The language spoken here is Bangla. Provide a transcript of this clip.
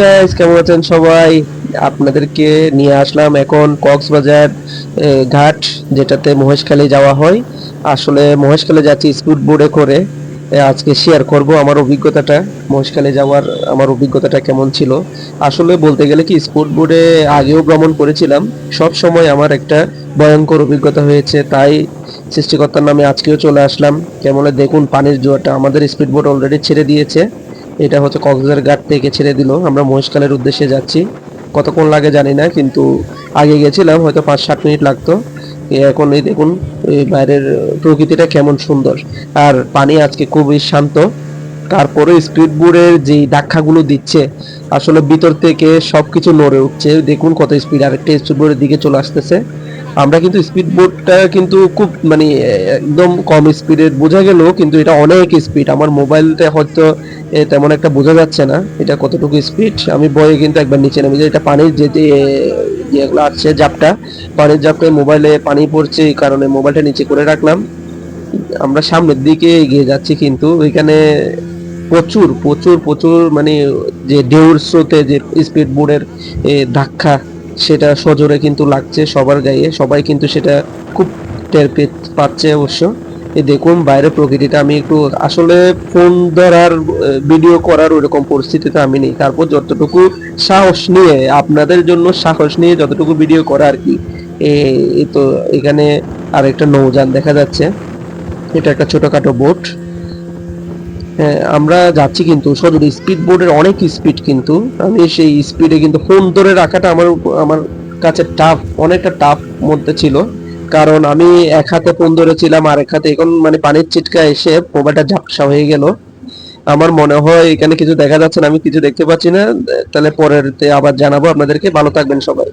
গাইস, কেমন আছেন সবাই? আপনাদেরকে নিয়ে আসলাম এখন কক্সবাজার ঘাট, যেটাতে মহেশখালী যাওয়া হয়। আসলে মহেশখালী যাচ্ছি স্পিড বোর্ডে করে। আজকে শেয়ার করব আমার অভিজ্ঞতাটা, মহেশখালী যাওয়ার আমার অভিজ্ঞতাটা কেমন ছিল। আসলে বলতে গেলে কি, স্পিড বোর্ডে আগেও ভ্রমণ করেছিলাম, সব সময় আমার একটা ভয়ঙ্কর অভিজ্ঞতা হয়েছে। তাই সৃষ্টিকর্তার নামে আজকেও চলে আসলাম। কেমন দেখুন পানির জোয়ারটা, আমাদের স্পিড বোট অলরেডি ছেড়ে দিয়েছে। এটা হচ্ছে কক্সবাজার ঘাট থেকে ছেড়ে দিল, আমরা মহেশখালের উদ্দেশ্যে যাচ্ছি। কতক্ষণ লাগে জানি না, কিন্তু আগে গেছিলাম হয়তো 5-7 মিনিট লাগতো। এখন এই দেখুন এই বাইরের প্রকৃতিটা কেমন সুন্দর, আর পানি আজকে খুবই শান্ত। তারপরে স্পিড বোর্ডের যে ধাক্কাগুলো দিচ্ছে, আসলে ভিতর থেকে সবকিছু নড়ে উঠছে। দেখুন কত স্পিড, আরেকটা স্পিড বোর্ডের দিকে চলে আসতেছে। আমরা কিন্তু স্পিড বোটটা কিন্তু খুব মানে একদম কম স্পিডে বোঝা গেল, কিন্তু এটা অনেক স্পিড। আমার মোবাইলটা হয়তো তেমন একটা বোঝা যাচ্ছে না এটা কতটুকু স্পিড। আমি ভয়ে কিন্তু একবার নিচে নেমে যাই। এটা পানির যে যেগুলো আসছে জাপটা, পানির জাপটায় মোবাইলে পানি পড়ছে, এই কারণে মোবাইলটা নিচে করে রাখলাম। আমরা সামনের দিকে এগিয়ে যাচ্ছি, কিন্তু ওইখানে প্রচুর প্রচুর প্রচুর মানে যে ঢেউর স্রোতে যে স্পিড বোর্ডের ধাক্কা, সেটা সজোরে কিন্তু লাগছে সবার গায়ে। সবাই কিন্তু সেটা খুব টের পাচ্ছে অবশ্য। এই দেখুন বাইরের প্রকৃতিটা, আমি একটু আসলে ফোন ধরার ভিডিও করার ওইরকম পরিস্থিতিতে আমি নেই। তারপর যতটুকু সাহস নিয়ে, আপনাদের জন্য সাহস নিয়ে যতটুকু ভিডিও করা আর কি। এই তো এখানে আরেকটা নৌযান দেখা যাচ্ছে, এটা একটা ছোটখাটো বোট। হ্যাঁ, আমরা যাচ্ছি কিন্তু সজোরে। স্পিড বোর্ডের অনেক স্পিড, কিন্তু আমি সেই স্পিডে কিন্তু ফোন ধরে রাখাটা আমার কাছে টাফ, অনেকটা টাফ মধ্যে ছিল। কারণ আমি এক হাতে ফোন ধরেছিলাম, আর এক হাতে এখন মানে পানির ছিটকা এসে মোবাইলটা ঝাপসা হয়ে গেল। আমার মনে হয় এখানে কিছু দেখা যাচ্ছে না, আমি কিছু দেখতে পাচ্ছি না। তাহলে পরেরতে আবার জানাবো আপনাদেরকে। ভালো থাকবেন সবাই।